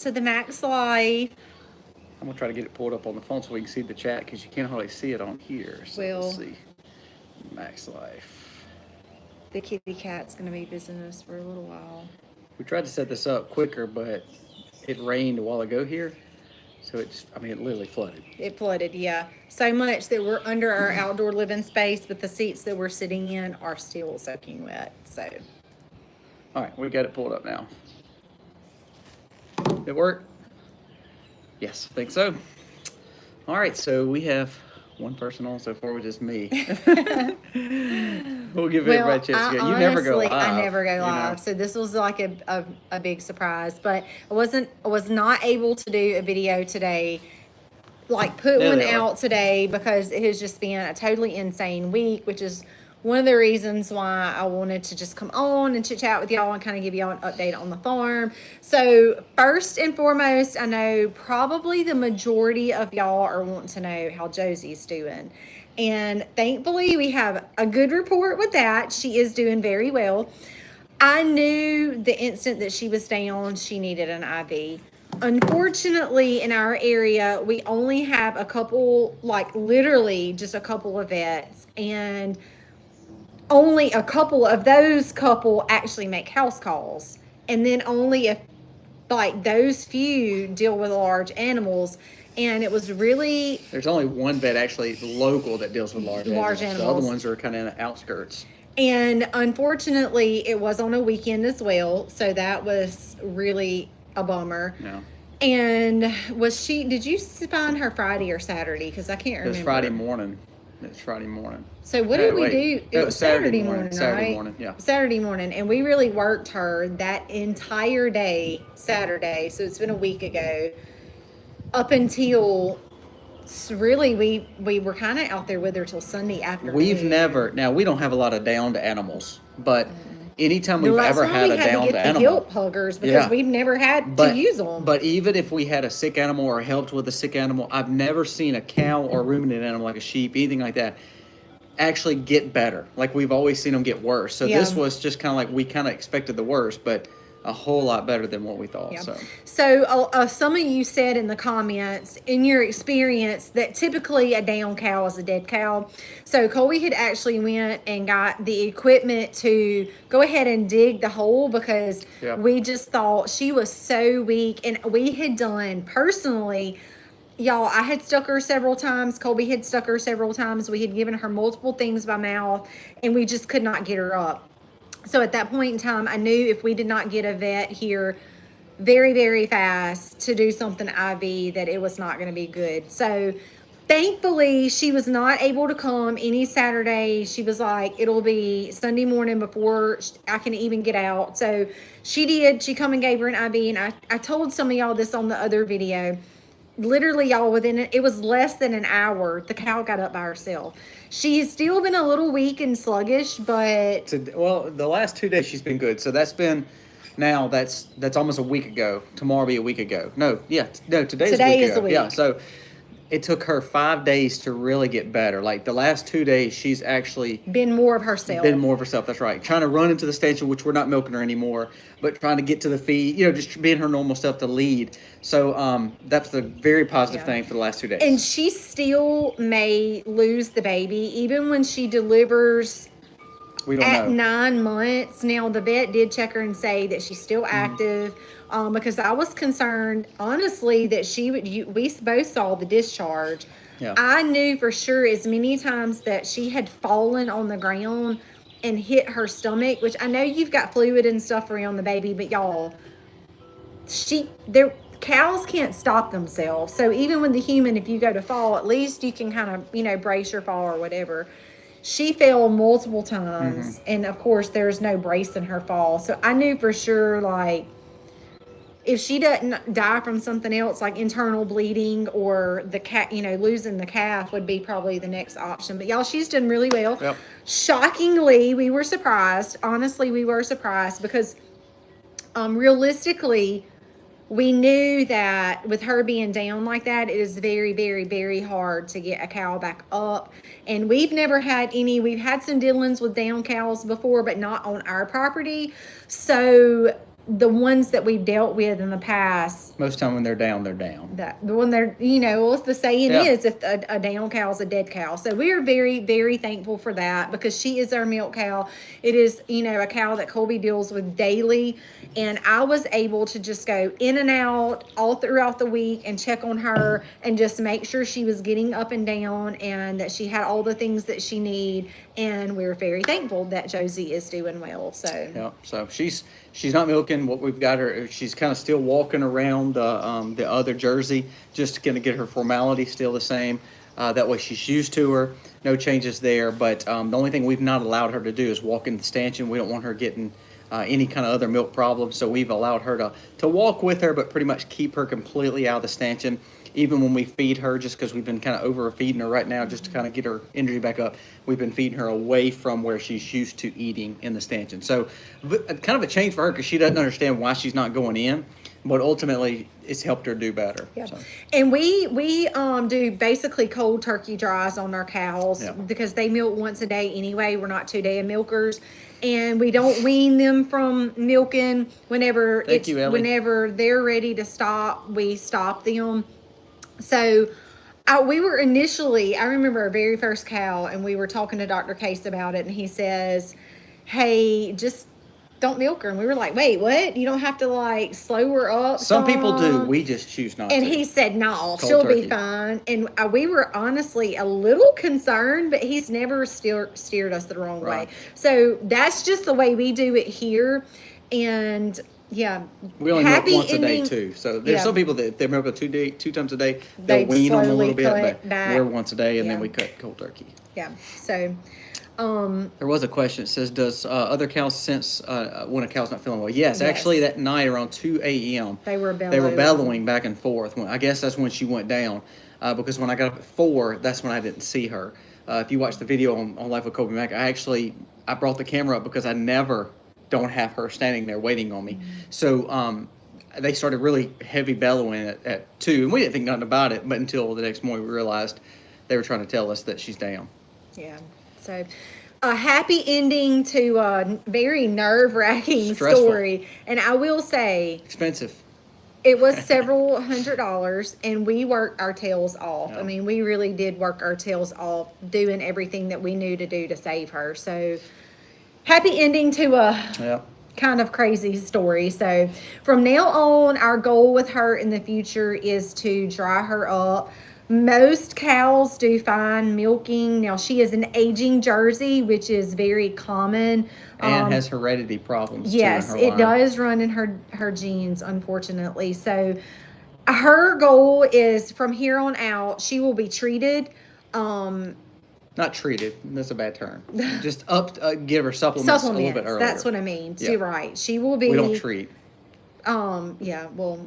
to the Max Life. I'm going to try to get it pulled up on the phone so we can see the chat because you can't hardly see it on here. So Well, let's see. Max Life. The kitty cat's going to be visiting us for a little while. We tried to set this up quicker, but it rained a while ago here. So it just, it literally flooded. It flooded, yeah. So much that we're under our outdoor living space, but the seats that we're sitting in are still soaking wet. So, all right, we've got it pulled up now. Did it work? Yes, I think so. All right, so we have one person on so far, which is me. We'll give everybody a chance to go. You never go live. I never go live. So this was like a big surprise. But I was not able to do a video today, like put one out today, because it has just been a totally insane week, which is one of the reasons why I wanted to just come on and chit chat with y'all and kind of give y'all an update on the farm. So first and foremost, I know probably the majority of y'all are wanting to know how Josie's doing. And thankfully we have a good report with that. She is doing very well. I knew the instant that she was down, she needed an IV. Unfortunately, in our area, we only have a couple, like literally just a couple of vets, and only a couple of those couple actually make house calls. And then only if like those few deal with large animals. And it was really... There's only one vet actually local that deals with large animals. The other ones are kind of in the outskirts. And unfortunately, it was on a weekend as well. So that was really a bummer. Yeah. And did you find her Friday or Saturday? Because I can't remember. It was Friday morning. It's Friday morning. So what did we do? It was Saturday morning, Saturday right? morning, yeah. Saturday morning. And we really worked her that entire day, Saturday. So it's been a week ago. Up until, really, we were kind of out there with her till Sunday afternoon. Now we don't have a lot of downed animals, but anytime we've ever had a downed animal. Help huggers because we've never had to use them. But even if we had a sick animal or helped with a sick animal, I've never seen a cow or ruminant animal like a sheep, anything like that, actually get better. Like we've always seen them get worse. So this was just kind of like we kind of expected the worst, but a whole lot better than what we thought. Yeah. So some of you said in the comments, in your experience, that typically a down cow is a dead cow. So Colby had actually went and got the equipment to go ahead and dig the hole because we just thought she was so weak. And we had done personally, y'all, I had stuck her several times. Colby had stuck her several times. We had given her multiple things by mouth, and we just could not get her up. So at that point in time, I knew if we did not get a vet here very, very fast to do something IV, that it was not going to be good. So thankfully, she was not able to come any Saturday. She was like, it'll be Sunday morning before I can even get out. So she did. She come and gave her an IV. And I told some of y'all this on the other video. Literally, y'all, it was less than an hour, the cow got up by herself. She's still been a little weak and sluggish, but... the last 2 days she's been good. So that's been... Now, that's almost a week ago. Tomorrow will be a week ago. Today's a week ago. Yeah, so it took her 5 days to really get better. Like, the last 2 days, she's actually... Been more of herself, that's right. Trying to run into the station, which we're not milking her anymore, but trying to get to the feed, just being her normal self to lead. So that's a very positive thing for the last 2 days. And she still may lose the baby, even when she delivers... We don't know. At 9 months. Now, the vet did check her and say that she's still active, because I was concerned, honestly, that we both saw the discharge. Yeah. I knew for sure as many times that she had fallen on the ground and hit her stomach, which I know you've got fluid and stuff around the baby, but y'all, cows can't stop themselves. So even with the human, if you go to fall, at least you can kind of, brace your fall or whatever. She fell multiple times, and of course, there's no brace in her fall. So I knew for sure, like, if she doesn't die from something else, like internal bleeding or the cat, losing the calf would be probably the next option. But y'all, she's done really well. Yep. Shockingly, we were surprised. Honestly, we were surprised because, realistically, we knew that with her being down like that, it is very, very, very hard to get a cow back up. And we've never had we've had some dealings with down cows before, but not on our property. So the ones that we've dealt with in the past, Most time when they're down, they're down. that the one they're, well, the saying Yeah. is, if a down cow is a dead cow. So we are very, very thankful for that, because she is our milk cow. It is, a cow that Colby deals with daily, and I was able to just go in and out all throughout the week and check on her and just make sure she was getting up and down and that she had all the things that she need. And we're very thankful that Josie is doing well. So Yeah, so she's not milking. What we've got her, she's kind of still walking around the other Jersey, just going to get her formality still the same. That way she's used to her. No changes there. But the only thing we've not allowed her to do is walk in the stanchion. We don't want her getting any kind of other milk problems. So we've allowed her to walk with her, but pretty much keep her completely out of the stanchion. Even when we feed her, just because we've been kind of overfeeding her right now, just to kind of get her energy back up, we've been feeding her away from where she's used to eating in the stanchion. So kind of a change for her, because she doesn't understand why she's not going in, but ultimately it's helped her do better. Yeah. So. And we do basically cold turkey dries on our cows, Yeah. because they milk once a day anyway. We're not 2-day milkers. And we don't wean them from milking. Whenever whenever they're ready to stop, we stop them. So we were initially, I remember our very first cow, and we were talking to Dr. Case about it, and he says, hey, just don't milk her. And we were like, wait, what? You don't have to slow her up? Some people do. We just choose not to. And he said, no, Cold she'll turkey. be fine. And we were honestly a little concerned, but he's never steered us the wrong way. So that's just the way we do it here. And yeah, we only milk once a day too. So there's some people that they milk two times a day. They'll wean them a little bit, but we're once a day, and then we cut cold turkey. Yeah. So there was a question. It says, does other cows sense when a cow's not feeling well? Yes. Actually, that night around 2 a.m. they were bellowing back and forth. I guess that's when she went down, because when I got up at 4, that's when I didn't see her. If you watch the video on Life with Colby Mack, I brought the camera up because I never don't have her standing there waiting on me. Mm-hmm. So they started really heavy bellowing at 2, and we didn't think nothing about it, but until the next morning we realized they were trying to tell us that she's down. Yeah. So a happy ending to a very nerve-wracking story. And I will say, expensive. It was several $100s, and we worked our tails off. Yeah. I mean, we really did work our tails off doing everything that we knew to do to save her. So happy ending to a kind of crazy story. So from now on, our goal with her in the future is to dry her up. Most cows do fine milking. Now, she is an aging Jersey, which is very common. And has heredity problems. Yes, it does run in her genes, unfortunately. So her goal is from here on out, she will be treated. Not treated. That's a bad term. Just give her supplements a little bit earlier. That's what I mean. Yeah. You're right. She will be. We don't treat. Yeah, well,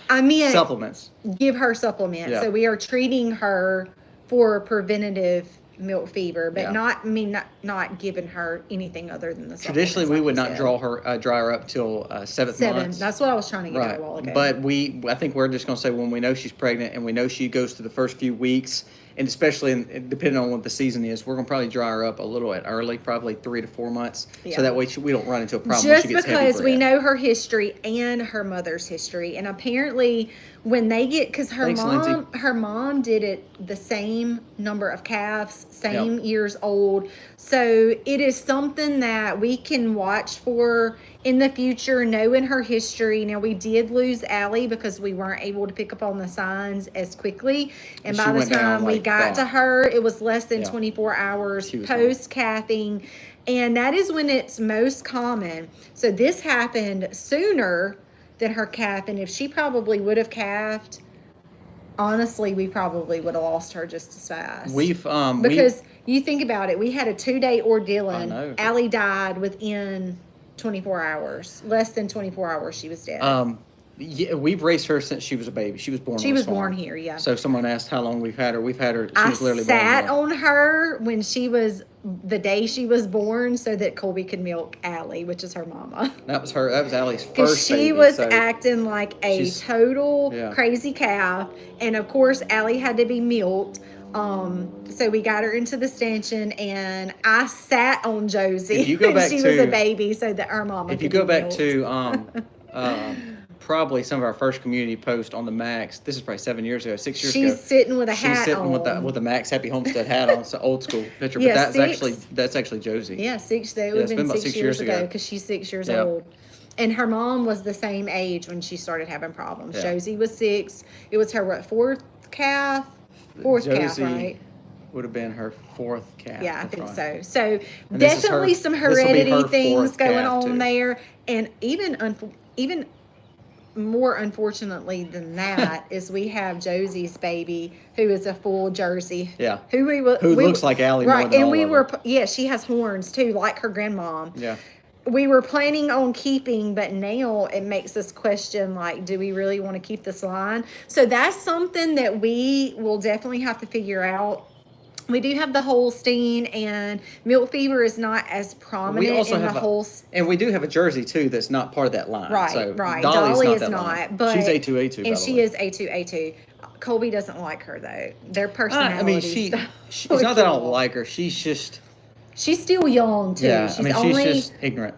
I mean, supplements. Give her supplements. Yeah. So we are treating her for preventative milk fever, but not giving her anything other than the supplements. Traditionally, we would not dry her up till 7th month. That's what I was trying to get at a while ago. But I think we're just going to say when we know she's pregnant and we know she goes through the first few weeks, and especially depending on what the season is, we're going to probably dry her up a little bit early, probably 3 to 4 months, so that way we don't run into a problem. Just when she gets because we know her history and her mother's history, and apparently when they get, because her mom did it the same number of calves, same years old, so it is something that we can watch for in the future, knowing her history. Now, we did lose Allie because we weren't able to pick up on the signs as quickly, and by the time we got to her, it was less than 24 hours post calving, and that is when it's most common. So this happened sooner than her calf, and if she probably would have calved, honestly, we probably would have lost her just as fast. Because you think about it, we had a 2-day ordeal, and Allie died within 24 hours. Less than 24 hours, she was dead. Yeah, we've raised her since she was a baby. She was born. She was born here. Yeah. So if someone asked how long we've had her, She was literally sat on her when she was the day she was born, so that Colby could milk Allie, which is her mama. That was Allie's first. Because she was acting like a total crazy calf, and of course Allie had to be milked So we got her into the stanchion, and I sat on Josie. If you go back she to, was a baby, so that our mama. If you go back to probably some of our first community posts on the Max, this is probably 7 years ago, 6 years ago. She's sitting with a hat on. She's sitting with the Max Happy Homestead hat on. It's an old school picture, Yeah, but that's actually Josie. Yeah, six. That would have been 6 years ago because she's 6 years old. And her mom was the same age when she started having problems. Yeah. Josie was 6. It was her fourth calf, right? Would have been her 4th calf. Yeah, I think so. So And definitely some heredity things going on too. there, and even more unfortunately than that is we have Josie's baby, who is a full Jersey. Yeah. Who looks like Allie more right, than and all we of were them. yeah, she has horns too, like her grandmom. Yeah. We were planning on keeping, but now it makes us question, like, do we really want to keep this line? So that's something that we will definitely have to figure out. We do have the Holstein, and milk fever is not as prominent in the Holstein. And we do have a Jersey too that's not part of that line. Right, so right. Dolly is not, but she's A2A2. and she is A2A2. Colby doesn't like her though. Their personality. I mean, she's not that I don't like her. She's still young too. Yeah, She's she's just ignorant.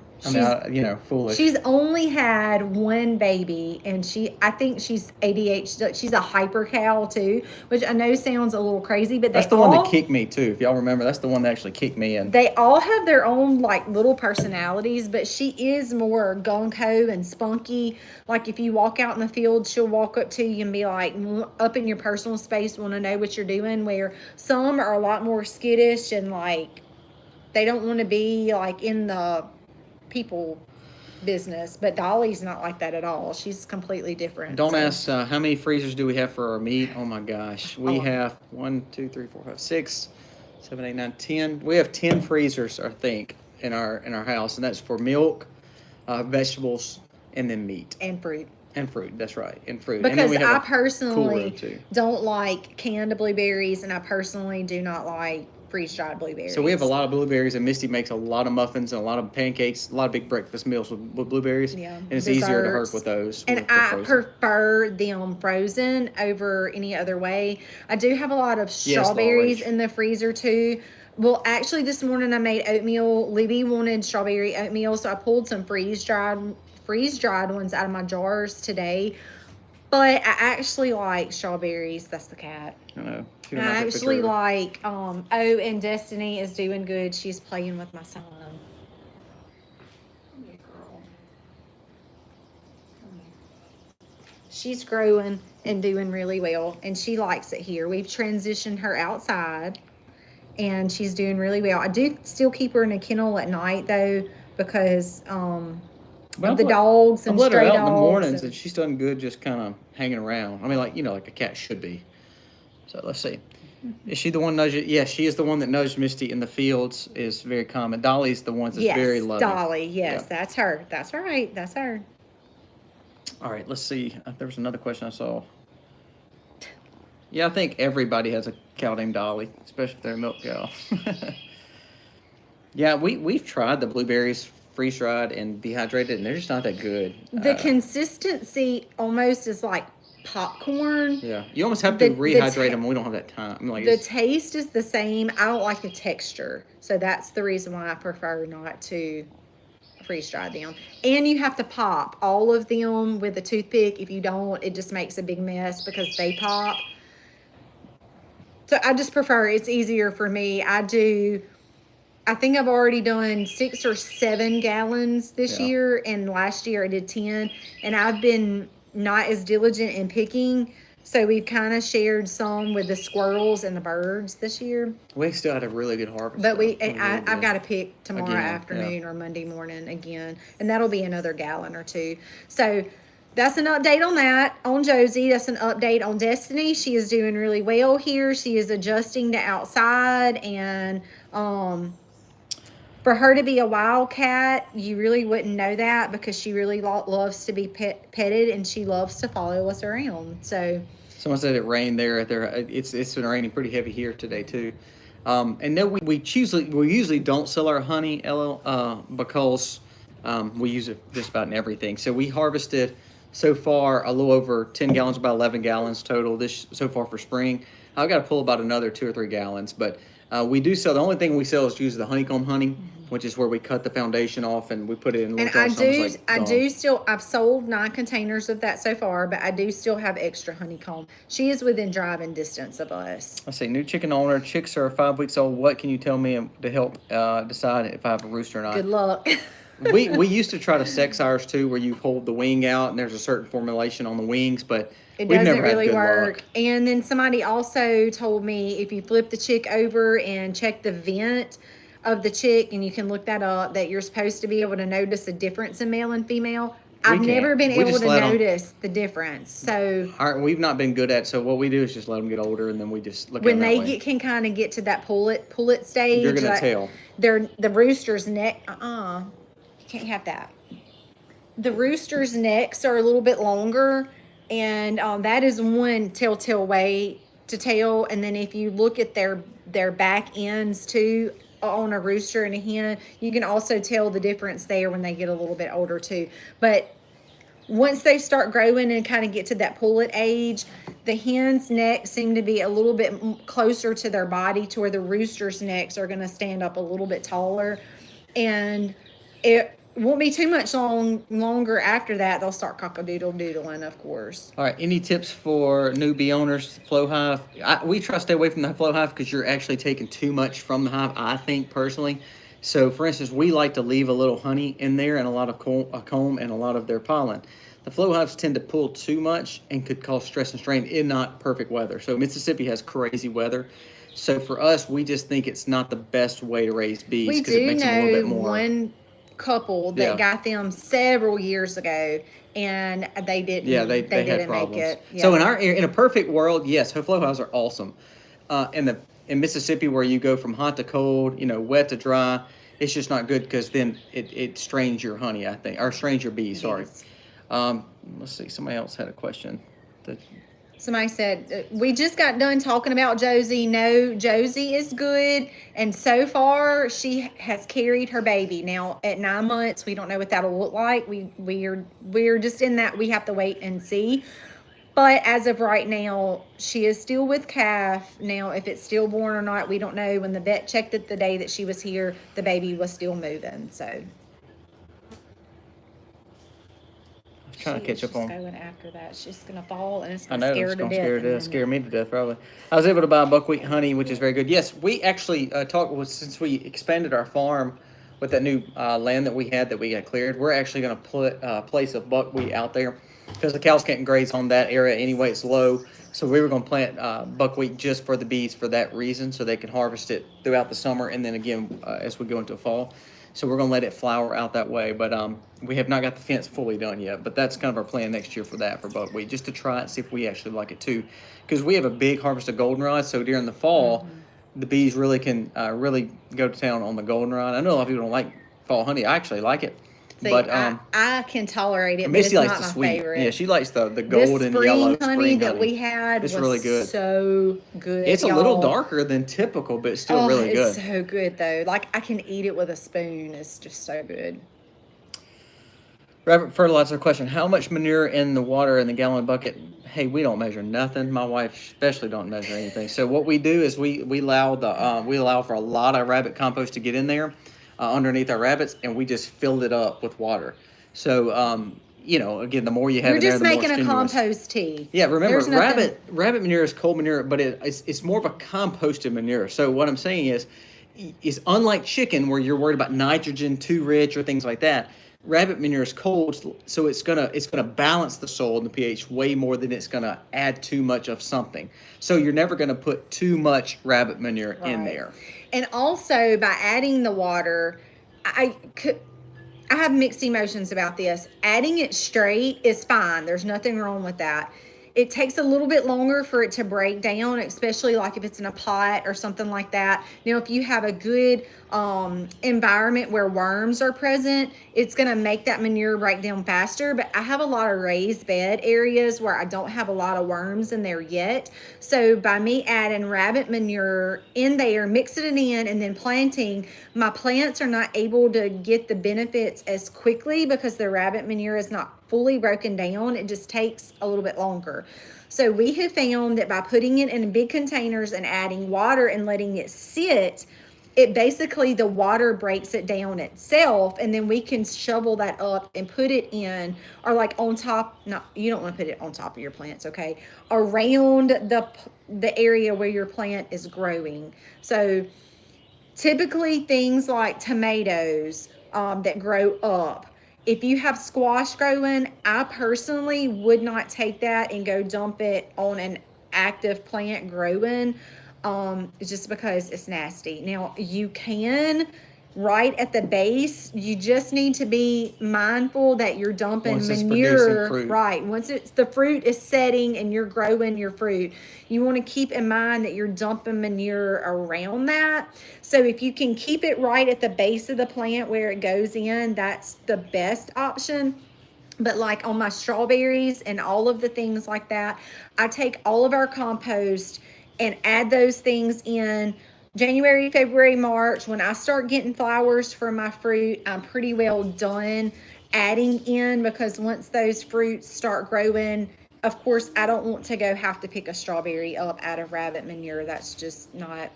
Foolish. She's only had one baby, and I think she's ADHD. She's a hyper cow too, which I know sounds a little crazy, but that's the one that kicked me too. If y'all remember, that's the one that actually kicked me in. They all have their own like little personalities, but she is more gung ho and spunky. Like if you walk out in the field, she'll walk up to you and be like up in your personal space, want to know what you're doing. Where some are a lot more skittish and like they don't want to be like in the people business, but Dolly's not like that at all. She's completely different. Don't ask how many freezers do we have for our meat. Oh my gosh, we have 1, 2, 3, 4, 5, 6, 7, 8, 9, 10. We have 10 freezers, I think, in our house, and that's for milk, vegetables, and then meat and fruit. And fruit, that's right, and fruit. Because and then we have I personally too. Don't like canned blueberries, and I personally do not like freeze-dried blueberries. So we have a lot of blueberries, and Misty makes a lot of muffins and a lot of pancakes, a lot of big breakfast meals with blueberries. Yeah, and it's easier to work with those. And I prefer them frozen over any other way. I do have a lot of strawberries in the freezer too. Well, actually, this morning I made oatmeal. Libby wanted strawberry oatmeal, so I pulled some freeze-dried ones out of my jars today. But I actually like strawberries. That's the cat. I know. I actually like, and Destiny is doing good. She's playing with my son. Come here, girl. Come here. She's growing and doing really well, and she likes it here. We've transitioned her outside, and she's doing really well. I do still keep her in a kennel at night, though, because the dogs and stray dogs. I let her out in the mornings, and she's done good just kind of hanging around. I mean, like a cat should be. So let's see. Is she the one nudging? Yeah, she is the one that nudged Misty in the fields. Is very common. Dolly's the one that's very loving. Dolly. Yes, yeah. That's her. That's right. That's her. All right. Let's see. There was another question I saw. Yeah, I think everybody has a cow named Dolly, especially if they're a milk cow. Yeah, we've tried the blueberries freeze-dried and dehydrated, and they're just not that good. The consistency almost is like popcorn. Yeah, you almost have to rehydrate them. We don't have that time. I mean, the taste is the same. I don't like the texture, so that's the reason why I prefer not to freeze-dry them. And you have to pop all of them with a toothpick. If you don't, it just makes a big mess because they pop. So I just prefer, it's easier for me. I think I've already done 6 or 7 gallons this year, and last year I did 10, and I've been not as diligent in picking, so we've kind of shared some with the squirrels and the birds this year. We still had a really good harvest. But I've got to pick tomorrow afternoon or Monday morning again, and that'll be another gallon or 2. So that's an update on that. On Josie, that's an update on Destiny. She is doing really well here. She is adjusting to outside, and for her to be a wildcat, you really wouldn't know that because she really loves to be petted, and she loves to follow us around. So someone said it rained there. It's been raining pretty heavy here today too. And no, we usually don't sell our honey, because we use it just about in everything. So we harvested so far a little over 10 gallons, about 11 gallons total so far for spring. I've got to pull about another 2 or 3 gallons, but we do sell. The only thing we sell is use the honeycomb honey, which is where we cut the foundation off and we put it in little And jars. I do still, I've sold 9 containers of that so far, but I do still have extra honeycomb. She is within driving distance of us. Let's see, new chicken owner. Chicks are 5 weeks old. What can you tell me to help decide if I have a rooster or not? Good luck. we used to try to sex ours too, where you hold the wing out and there's a certain formulation on the wings, but It we've doesn't never had really good work. luck. And then somebody also told me if you flip the chick over and check the vent of the chick, and you can look that up, that you're supposed to be able to notice a difference in male and female. I've never been able to notice the difference. So We've not been good at. So what we do is just let them get older, and then we just look at when them that they way. can kind of get to that pull it stage, You're gonna tell. The rooster's neck. You can't have that. The rooster's necks are a little bit longer, and that is one telltale way to tell. And then if you look at their back ends too, on a rooster and a hen, you can also tell the difference there when they get a little bit older too. But once they start growing and kind of get to that pullet age, the hen's necks seem to be a little bit closer to their body, to where the rooster's necks are going to stand up a little bit taller. And it won't be too much longer after that, they'll start cock-a-doodle-doodling, of course. All right, any tips for newbie owners, flow hive? We try to stay away from the flow hive because you're actually taking too much from the hive, I think, personally. So, for instance, we like to leave a little honey in there and a lot of comb and a lot of their pollen. The flow hives tend to pull too much and could cause stress and strain in not perfect weather. So, Mississippi has crazy weather. So, for us, we just think it's not the best way to raise bees because it makes them a little bit more. One couple that got them several years ago, and they didn't. Yeah, they didn't had problems. make it. Yeah. So in a perfect world, yes, flow hives are awesome. In Mississippi, where you go from hot to cold, wet to dry, it's just not good because then it strains your honey, I think, or strains your bees. Sorry. Yes. Let's see. Somebody else had a question. Somebody said, we just got done talking about Josie. No, Josie is good. And so far, she has carried her baby. Now, at 9 months, we don't know what that'll look like. We're just in that. We have to wait and see. But as of right now, she is still with calf. Now, if it's stillborn or not, we don't know. When the vet checked it the day that she was here, the baby was still moving. So trying to catch up on. Going after that, she's gonna fall and it's gonna I know, scare her it's to going death. to scare me to death, probably. I was able to buy buckwheat honey, which is very good. Yes, we actually talked with, since we expanded our farm with that new land that we had that we got cleared, we're actually going to place a buckwheat out there because the cows can't graze on that area anyway. It's low. So we were going to plant buckwheat just for the bees for that reason, so they can harvest it throughout the summer and then again as we go into fall. So we're going to let it flower out that way. But we have not got the fence fully done yet. But that's kind of our plan next year for that, for buckwheat, just to try it, see if we actually like it too. Because we have a big harvest of goldenrod. So during the fall, the bees really can really go to town on the goldenrod. I know a lot of people don't like fall honey. I actually like it. See, but I can tolerate it, but Missy it's likes not the my sweet. favorite. Yeah, she likes the golden this yellow spring honey that we had it's was really good. So good. It's a little darker than typical, but it's still really good. It's so good though. Like I can eat it with a spoon. It's just so good. Rabbit fertilizer question: how much manure in the water in the gallon bucket? Hey, we don't measure nothing. My wife especially don't measure anything. So what we do is we allow for a lot of rabbit compost to get in there underneath our rabbits, and we just filled it up with water. So again, the more you have in there, the more You're just making a stimulus. compost tea. Yeah, remember, rabbit manure is cold manure, but it's more of a composted manure. So what I'm saying is unlike chicken, where you're worried about nitrogen too rich or things like that. Rabbit manure is cold, so it's gonna balance the soil and the pH way more than it's gonna add too much of something. So you're never gonna put too much rabbit manure in there. And also by adding the water, I have mixed emotions about this. Adding it straight is fine. There's nothing wrong with that. It takes a little bit longer for it to break down, especially like if it's in a pot or something like that. Now, if you have a good environment where worms are present, it's going to make that manure break down faster. But I have a lot of raised bed areas where I don't have a lot of worms in there yet. So by me adding rabbit manure in there, mixing it in, and then planting, my plants are not able to get the benefits as quickly because the rabbit manure is not fully broken down. It just takes a little bit longer. So we have found that by putting it in big containers and adding water and letting it sit, it basically, the water breaks it down itself, and then we can shovel that up and put it in, or like on top, not, you don't want to put it on top of your plants, okay, around the area where your plant is growing. So typically things like tomatoes that grow up, if you have squash growing, I personally would not take that and go dump it on an active plant growing, just because it's nasty. Now, you can right at the base, you just need to be mindful that you're dumping manure, right? Once the fruit is setting and you're growing your fruit, you want to keep in mind that you're dumping manure around that. So if you can keep it right at the base of the plant where it goes in, that's the best option. But like on my strawberries and all of the things like that, I take all of our compost and add those things in January, February, March. When I start getting flowers for my fruit, I'm pretty well done adding in, because once those fruits start growing, of course, I don't want to go have to pick a strawberry up out of rabbit manure. That's just not,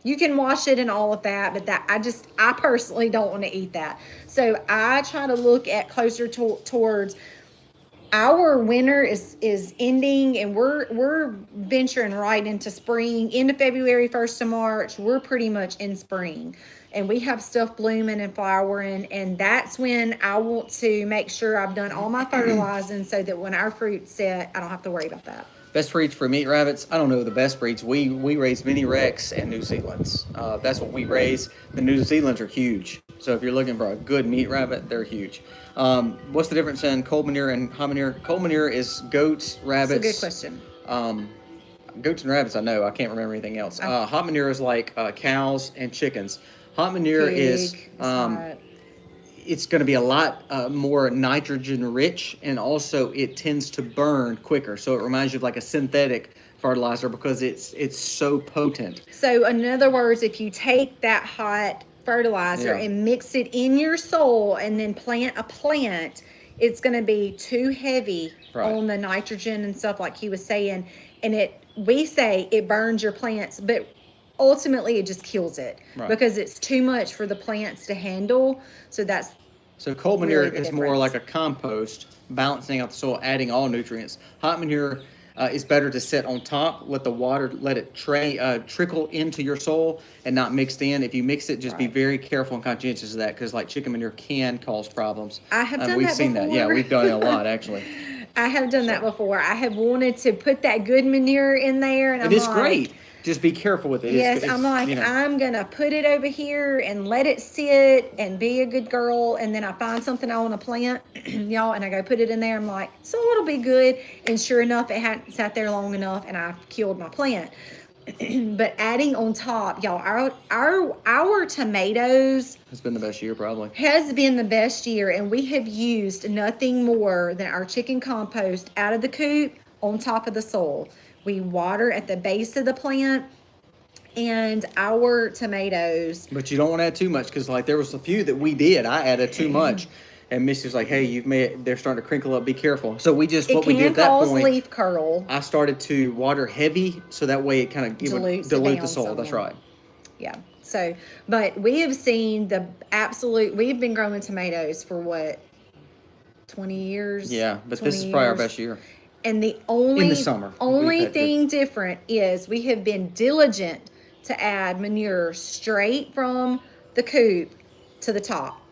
you can wash it and all of that, but that I personally don't want to eat that. So I try to look at closer towards our winter is ending, and we're venturing right into spring. End of February, 1st of March, we're pretty much in spring, and we have stuff blooming and flowering, and that's when I want to make sure I've done all my fertilizing so that when our fruit's set, I don't have to worry about that. Best breeds for meat rabbits? I don't know the best breeds. We raise mini Rex and New Zealands. That's what we raise. The New Zealands are huge. So if you're looking for a good meat rabbit, they're huge. What's the difference in cold manure and hot manure? Cold manure is goats, rabbits. That's a good question. Goats and rabbits, I know. I can't remember anything else. Hot manure is like cows and chickens. Hot manure is it's going to be a lot more nitrogen rich, and also it tends to burn quicker. So it reminds you of like a synthetic fertilizer because it's so potent. So in other words, if you take that hot fertilizer and mix it in your soil and then plant a plant, it's going to be too heavy on the nitrogen and stuff like he was saying, and we say it burns your plants, but ultimately it just kills it because it's too much for the plants to handle. So cold manure is more like a compost, balancing out the soil, adding all nutrients. Hot manure is better to sit on top, let the water, let it trickle into your soil and not mixed in. If you mix it, just be very careful and conscientious of that, because like chicken manure can cause problems. I have done we've that seen before. that. Yeah, we've done it a lot actually. I have done that before. I have wanted to put that good manure in there, and it's great. Just be careful with it. Yes, I'm like, I'm going to put it over here and let it sit and be a good girl. And then I find something I want to plant, y'all, and I go put it in there. I'm like, so it'll be good. And sure enough, it hadn't sat there long enough, and I killed my plant. But adding on top, y'all, our tomatoes has been the best year, probably. Has been the best year, and we have used nothing more than our chicken compost out of the coop on top of the soil. We water at the base of the plant, and our tomatoes. But you don't want to add too much, because like there was a few that we did. I added too much, and Missy's like, "Hey, they're starting to crinkle up. Be careful." So we did at that point. It can cause leaf curl. I started to water heavy, so that way it kind of dilute the soil. That's right. Yeah. So, but we have seen we've been growing tomatoes for what, 20 years? Yeah, but this is probably our best year. And the in the summer, only thing different is we have been diligent to add manure straight from the coop to the top.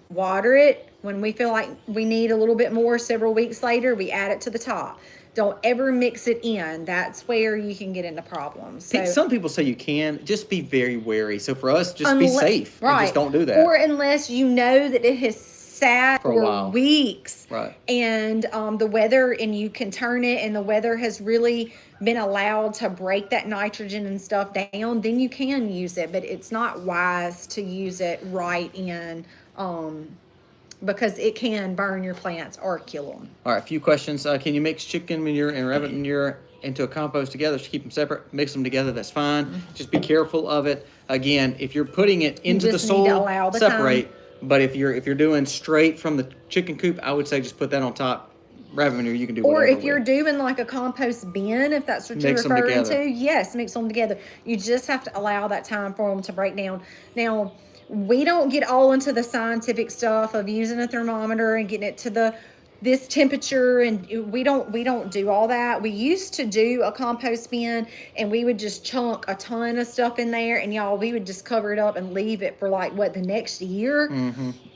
Water it when we feel like we need a little bit more. Several weeks later, we add it to the top. Don't ever mix it in. That's where you can get into problems. So, some people say you can. Just be very wary. So for us, just be safe. And just don't do that. Or unless you know that it has sat for weeks, and the weather, and you can turn it, and the weather has really been allowed to break that nitrogen and stuff down, then you can use it. But it's not wise to use it right in because it can burn your plants or kill them. All right, a few questions. Can you mix chicken manure and rabbit manure into a compost together? Just keep them separate. Mix them together. That's fine. Just be careful of it. Again, if you're putting it into the soil, separate. But if you're doing straight from the chicken coop, I would say just put that on top. Rabbit manure, you can do whatever. Or if you're doing like a compost bin, if that's what you're referring to, yes, mix them together. You just have to allow that time for them to break down. Now, we don't get all into the scientific stuff of using a thermometer and getting it to this temperature, and we don't do all that. We used to do a compost bin, and we would just chunk a ton of stuff in there, and y'all, we would just cover it up and leave it for like the next year,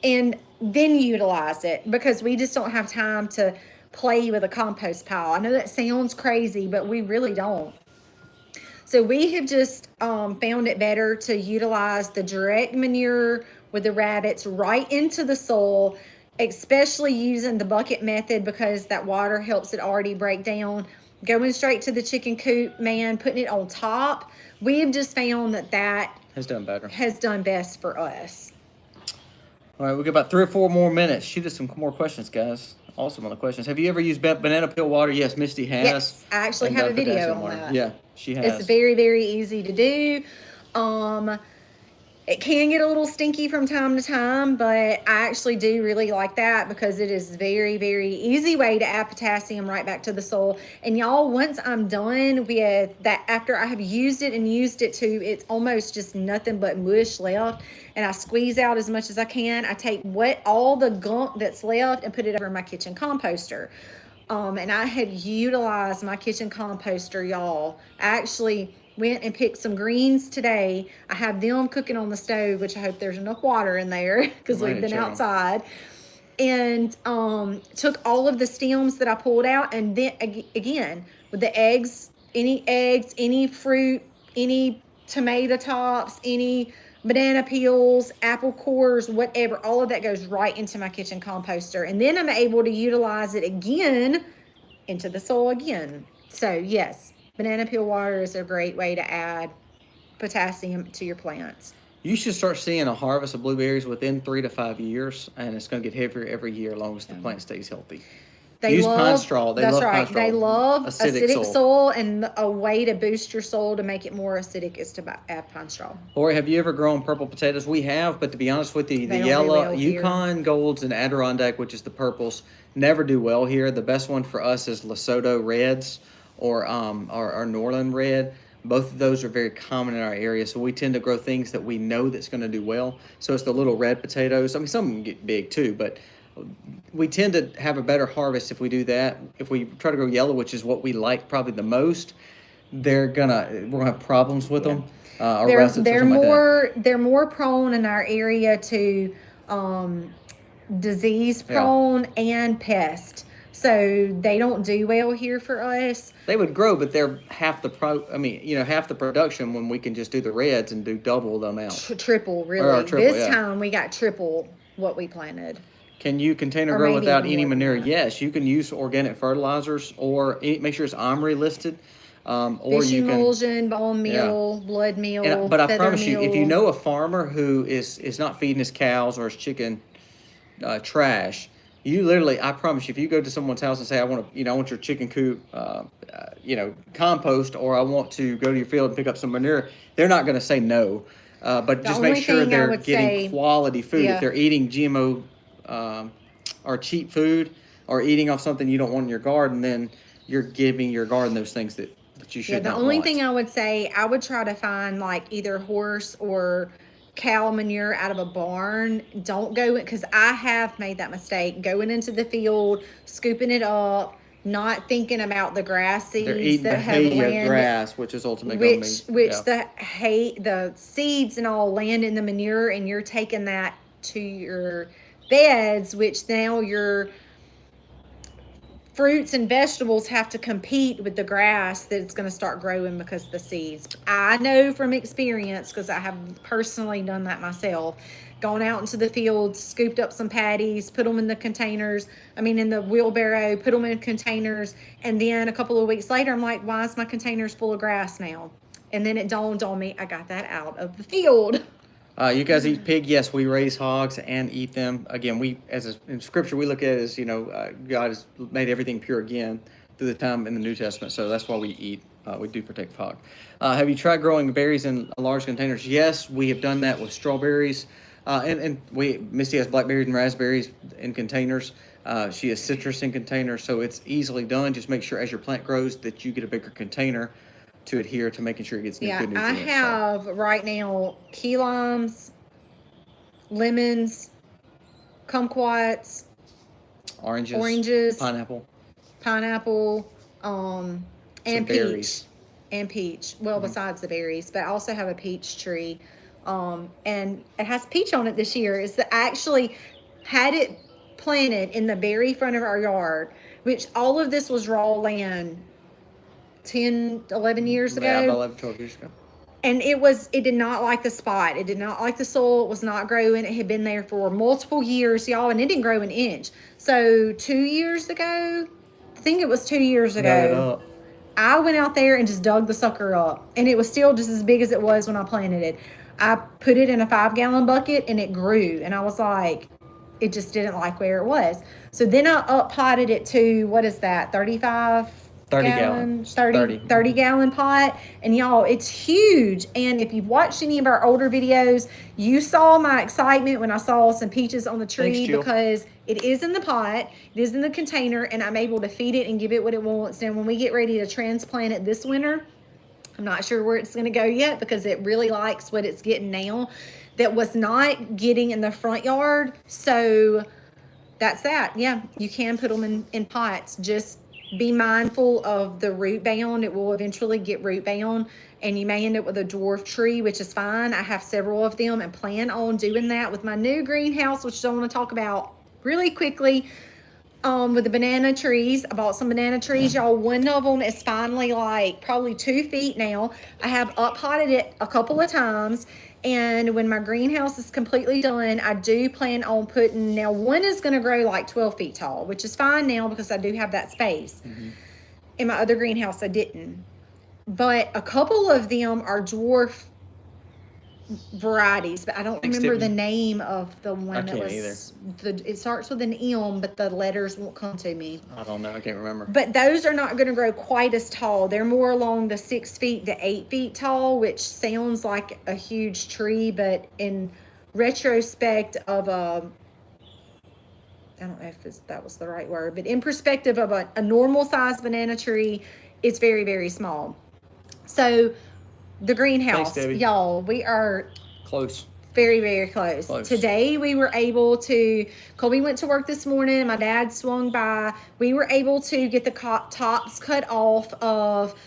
and then utilize it, because we just don't have time to play with a compost pile. I know that sounds crazy, but we really don't. So we have just found it better to utilize the direct manure with the rabbits right into the soil, especially using the bucket method, because that water helps it already break down. Going straight to the chicken coop, man, putting it on top, we have just found that has done better. Has done best for us. All right, we got about 3 or 4 more minutes. Shoot us some more questions, guys. Awesome on the questions. Have you ever used banana peel water? Yes, Misty has. Yes, I actually have a video on that. Yeah, she has. It's very, very easy to do. It can get a little stinky from time to time, but I actually do really like that, because it is very, very easy way to add potassium right back to the soil. And y'all, once I'm done with that, after I have used it to, it's almost just nothing but mush left, and I squeeze out as much as I can. I take all the gunk that's left and put it over my kitchen composter. And I have utilized my kitchen composter, y'all. I actually went and picked some greens today. I have them cooking on the stove, which I hope there's enough water in there, because we've been outside. And took all of the stems that I pulled out, and then again with the eggs, any fruit, any tomato tops, any banana peels, apple cores, whatever, all of that goes right into my kitchen composter, and then I'm able to utilize it again into the soil again. So yes, banana peel water is a great way to add potassium to your plants. You should start seeing a harvest of blueberries within 3 to 5 years, and it's going to get heavier every year as long as the plant stays healthy. Use pine straw. That's right. They love acidic soil, and a way to boost your soil to make it more acidic is to add pine straw. Lori, have you ever grown purple potatoes? We have, but to be honest with you, the yellow, Yukon Golds and Adirondack, which is the purples, never do well here. The best one for us is Lesotho Reds or Norland Red. Both of those are very common in our area, so we tend to grow things that we know that's going to do well. So it's the little red potatoes. I mean, some of them get big too, but we tend to have a better harvest if we do that. If we try to grow yellow, which is what we like probably the most, we're gonna have problems with them. They're more prone in our area to disease prone and pest. So they don't do well here for us. They would grow, but they're half the production when we can just do the reds and do double the amount. Triple, really. This time we got triple what we planted. Can you container grow without any manure? Yes, you can use organic fertilizers, or make sure it's OMRI listed. Or fish emulsion, bone meal, blood meal, but I promise you, if you know a farmer who is not feeding his cows or his chicken trash, you literally, I promise you, if you go to someone's house and say, I want your chicken coop, compost, or I want to go to your field and pick up some manure, they're not going to say no. But just make sure they're getting quality food. If they're eating GMO or cheap food, or eating off something you don't want in your garden, then you're giving your garden those things that you should not want. The only thing I would say, I would try to find like either horse or cow manure out of a barn. Don't go, because I have made that mistake, going into the field, scooping it up, not thinking about the grass seeds that have landed, grass, which is ultimately the seeds and all land in the manure, and you're taking that to your beds, which now your fruits and vegetables have to compete with the grass that's going to start growing because of the seeds. I know from experience, because I have personally done that myself, gone out into the field, scooped up some patties, put them in the in the wheelbarrow, put them in containers, and then a couple of weeks later, I'm like, why is my containers full of grass now? And then it dawned on me, I got that out of the field. You guys eat pig? Yes, we raise hogs and eat them. Again, in Scripture, we look at it as God has made everything pure again through the time in the New Testament. So that's why we eat. We do protect hog. Have you tried growing berries in large containers? Yes, we have done that with strawberries, and Misty has blackberries and raspberries in containers. She has citrus in containers, so it's easily done. Just make sure as your plant grows that you get a bigger container to adhere to making sure it gets good nutrients. I have right now key limes, lemons, kumquats, oranges, pineapple, and berries. Peach. Well, besides the berries, but I also have a peach tree, and it has peach on it this year. I actually had it planted in the very front of our yard, which all of this was raw land 10, 11 years ago. Yeah, about 11, 12 years ago. And it did not like the spot. It did not like the soil. It was not growing. It had been there for multiple years, y'all, and it didn't grow an inch. So 2 years ago, I think it was 2 years ago, I went out there and just dug the sucker up. And it was still just as big as it was when I planted it. I put it in a 5-gallon bucket and it grew. And I was like, it just didn't like where it was. So then I up-potted it to, what is that, 30 gallon pot. And y'all, it's huge. And if you've watched any of our older videos, you saw my excitement when I saw some peaches on the tree. Thanks, because it is in the pot, it is in the container, and I'm able to feed it and give it what it wants. And when we get ready to transplant it this winter, I'm not sure where it's going to go yet because it really likes what it's getting now that was not getting in the front yard. So that's that. Yeah, you can put them in pots. Just be mindful of the root bound. It will eventually get root bound, and you may end up with a dwarf tree, which is fine. I have several of them and plan on doing that with my new greenhouse, which I want to talk about really quickly. With the banana trees, I bought some banana trees, y'all. One of them is finally like probably 2 feet now. I have up-potted it a couple of times, and when my greenhouse is completely done, I do plan on putting, now one is going to grow like 12 feet tall, which is fine now because I do have that space. In my other greenhouse, I didn't. But a couple of them are dwarf varieties, but I don't remember the name of the one that was it starts with an M, but the letters won't come to me. I don't know, I can't remember. But those are not going to grow quite as tall. They're more along the 6 feet to 8 feet tall, which sounds like a huge tree, but in retrospect of I don't know if that was the right word, but in perspective of a normal sized banana tree, it's very, very small. So the greenhouse, y'all, we are close. Very, very close. Today we were able to, Colby went to work this morning, my dad swung by. We were able to get the tops cut off of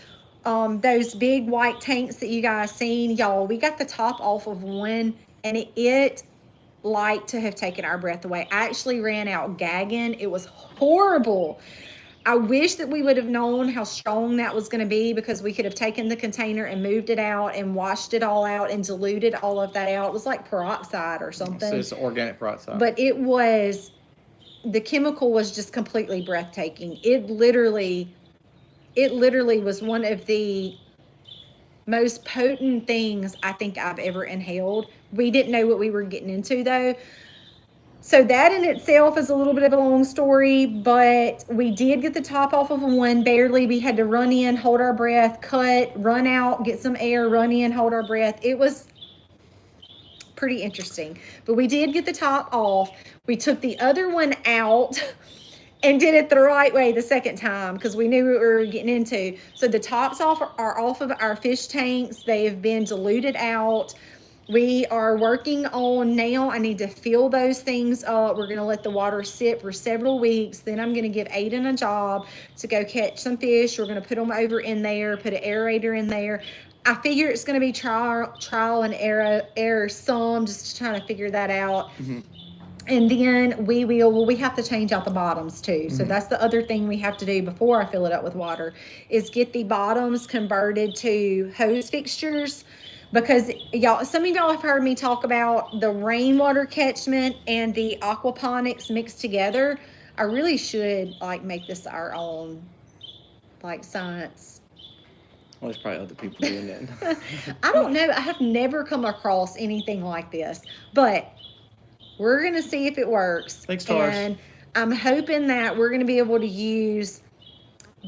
those big white tanks that you guys seen. Y'all, we got the top off of one, and it like to have taken our breath away. I actually ran out gagging. It was horrible. I wish that we would have known how strong that was going to be, because we could have taken the container and moved it out and washed it all out and diluted all of that out. It was like peroxide or something. So it's organic peroxide. But the chemical was just completely breathtaking. It literally was one of the most potent things I think I've ever inhaled. We didn't know what we were getting into though. So that in itself is a little bit of a long story, but we did get the top off of one, barely. We had to run in, hold our breath, cut, run out, get some air, run in, hold our breath. It was pretty interesting, but we did get the top off. We took the other one out and did it the right way the second time because we knew what we were getting into. So the tops are off of our fish tanks. They have been diluted out. We are working on now. I need to fill those things up. We're going to let the water sit for several weeks. Then I'm going to give Aiden a job to go catch some fish. We're going to put them over in there, put an aerator in there. I figure it's going to be trial and error some, just trying to figure that out. And then we have to change out the bottoms too. So that's the other thing we have to do before I fill it up with water, is get the bottoms converted to hose fixtures. Because some of y'all have heard me talk about the rainwater catchment and the aquaponics mixed together. I really should make this our own science Well, there's probably other people doing that. I don't know. I have never come across anything like this, but we're going to see if it works. Thanks, Tars. And I'm hoping that we're going to be able to use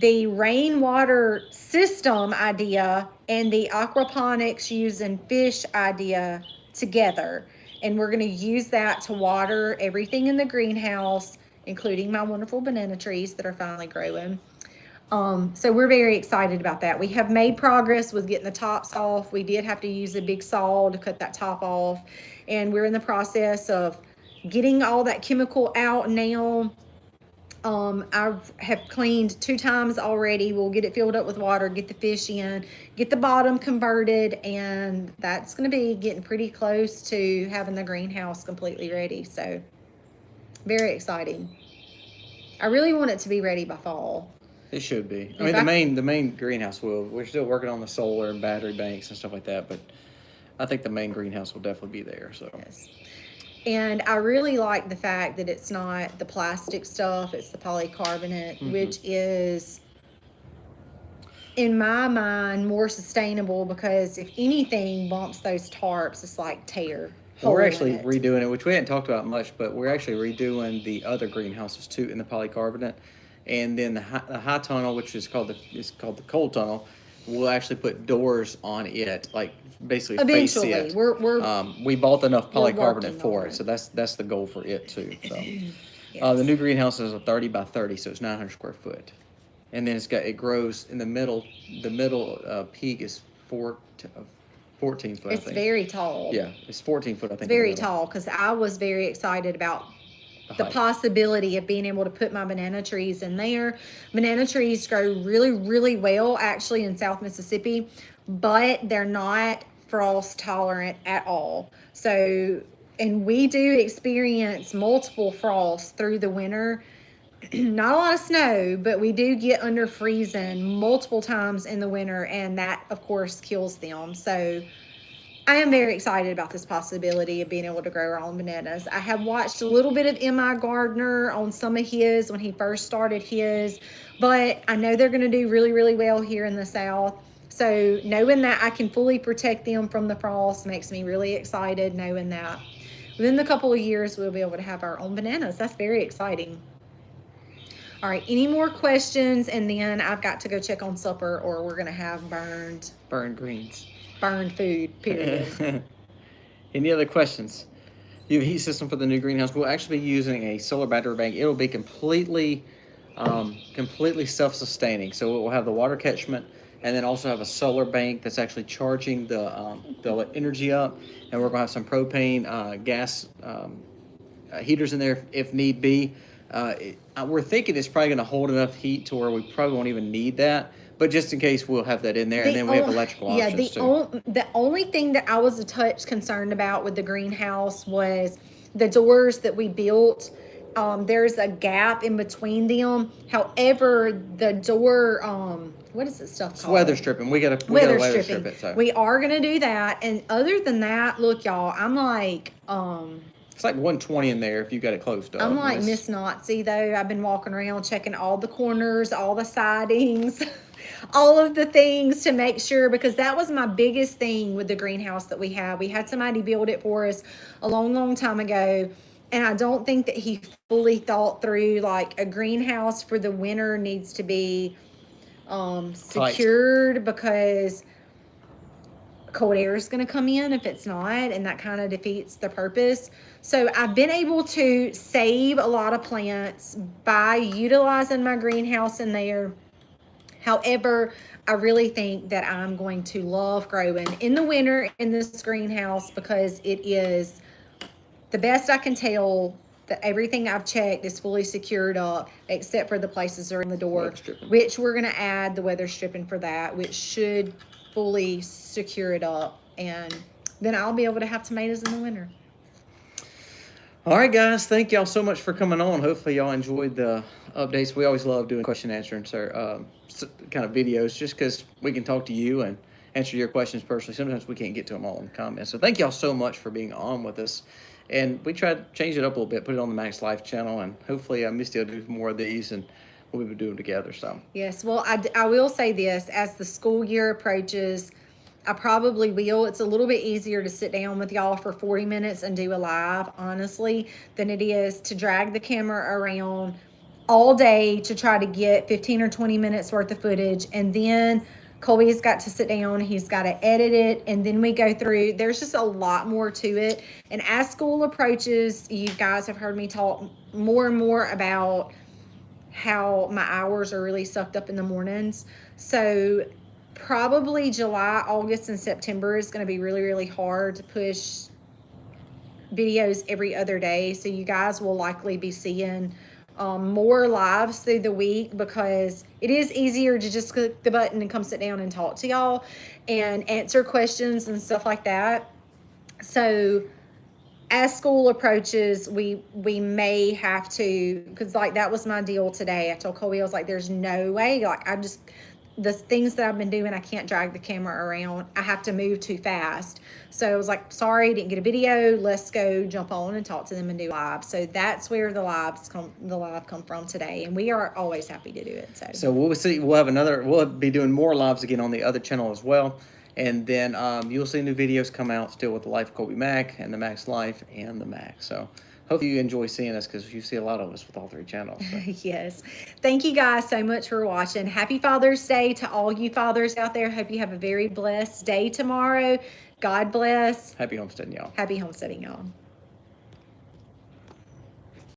the rainwater system idea and the aquaponics using fish idea together. And we're going to use that to water everything in the greenhouse, including my wonderful banana trees that are finally growing. So we're very excited about that. We have made progress with getting the tops off. We did have to use a big saw to cut that top off. And we're in the process of getting all that chemical out now. I have cleaned 2 times already. We'll get it filled up with water, get the fish in, get the bottom converted, and that's going to be getting pretty close to having the greenhouse completely ready. So very exciting. I really want it to be ready by fall. It should be. I mean, the main greenhouse will. We're still working on the solar and battery banks and stuff like that, but I think the main greenhouse will definitely be there. So. Yes. And I really like the fact that it's not the plastic stuff; it's the polycarbonate, which is, in my mind, more sustainable because if anything bumps those tarps, it's like tear. Well, we're actually redoing it, which we hadn't talked about much, but we're actually redoing the other greenhouses too in the polycarbonate. And then the high tunnel, which is called the cold tunnel, we'll actually put doors on it, like basically eventually. face it. We're we bought enough polycarbonate for it, so that's the goal for it too. So yes. The new greenhouse is a 30 by 30, so it's 900 square foot, and then it grows in the middle. The middle peak is 14 foot. It's I think. Very tall. Yeah, it's 14 foot. I think. It's very tall because I was very excited about the possibility of being able to put my banana trees in there. Banana trees grow really, really well actually in South Mississippi, but they're not frost tolerant at all. So, and we do experience multiple frosts through the winter. Not a lot of snow, but we do get under freezing multiple times in the winter, and that of course kills them. So I am very excited about this possibility of being able to grow our own bananas. I have watched a little bit of M.I. Gardner on some of his when he first started his, but I know they're going to do really, really well here in the South. So knowing that I can fully protect them from the frost makes me really excited, knowing that within the couple of years we'll be able to have our own bananas. That's very exciting. All right, any more questions? And then I've got to go check on supper, or we're going to have burned greens. Burned food, period. Any other questions? You have a heat system for the new greenhouse. We'll actually be using a solar battery bank. It'll be completely self-sustaining. So it will have the water catchment, and then also have a solar bank that's actually charging the energy up. And we're gonna have some propane gas heaters in there if need be. We're thinking it's probably gonna hold enough heat to where we probably won't even need that. But just in case, we'll have that in there, and then we have electrical options too. The only thing that I was a touch concerned about with the greenhouse was the doors that we built. There's a gap in between them. However, the door, what is this stuff called? It's weather stripping. We gotta weather strip it. So we are gonna do that. And other than that, look, y'all, I'm like, it's like 120 in there if you got it closed up. I'm like Miss Nazi though. I've been walking around checking all the corners, all the sidings. All of the things to make sure, because that was my biggest thing with the greenhouse that we had. We had somebody build it for us a long, long time ago, and I don't think that he fully thought through, like, a greenhouse for the winter needs to be secured because cold air is going to come in if it's not, and that kind of defeats the purpose. So I've been able to save a lot of plants by utilizing my greenhouse in there. However, I really think that I'm going to love growing in the winter in this greenhouse because it is the best I can tell that everything I've checked is fully secured up except for the places around the door, which we're going to add the weather stripping for that, which should fully secure it up. And then I'll be able to have tomatoes in the winter. All right, guys. Thank y'all so much for coming on. Hopefully y'all enjoyed the updates. We always love doing question answering kind of videos just because we can talk to you and answer your questions personally. Sometimes we can't get to them all in the comments. So thank y'all so much for being on with us. And we tried to change it up a little bit, put it on the Max Life channel, and hopefully Misty will do more of these. And what we've been doing together. So yes, well, I will say this, as the school year approaches, I probably will. It's a little bit easier to sit down with y'all for 40 minutes and do a live, honestly, than it is to drag the camera around all day to try to get 15 or 20 minutes worth of footage. And then Colby's got to sit down, he's got to edit it, and then we go through. There's just a lot more to it. And as school approaches, you guys have heard me talk more and more about how my hours are really sucked up in the mornings. So probably July, August, and September is going to be really, really hard to push videos every other day. So you guys will likely be seeing more lives through the week, because it is easier to just click the button and come sit down and talk to y'all and answer questions and stuff like that. So as school approaches, we may have to, because like that was my deal today. I told Colby, I was like, there's no way, like the things that I've been doing, I can't drag the camera around. I have to move too fast. So I was like, sorry, didn't get a video. Let's go jump on and talk to them and do live. So that's where the live come from today. And we are always happy to do it. So we'll be doing more lives again on the other channel as well. And then you'll see new videos come out still with the Life of Colby Mack and the Mac's Life and the Mac. So hopefully you enjoy seeing us, because you see a lot of us with all 3 channels. So. Yes. Thank you guys so much for watching. Happy Father's Day to all you fathers out there. Hope you have a very blessed day tomorrow. God bless. Happy homesteading, y'all. Happy homesteading, y'all.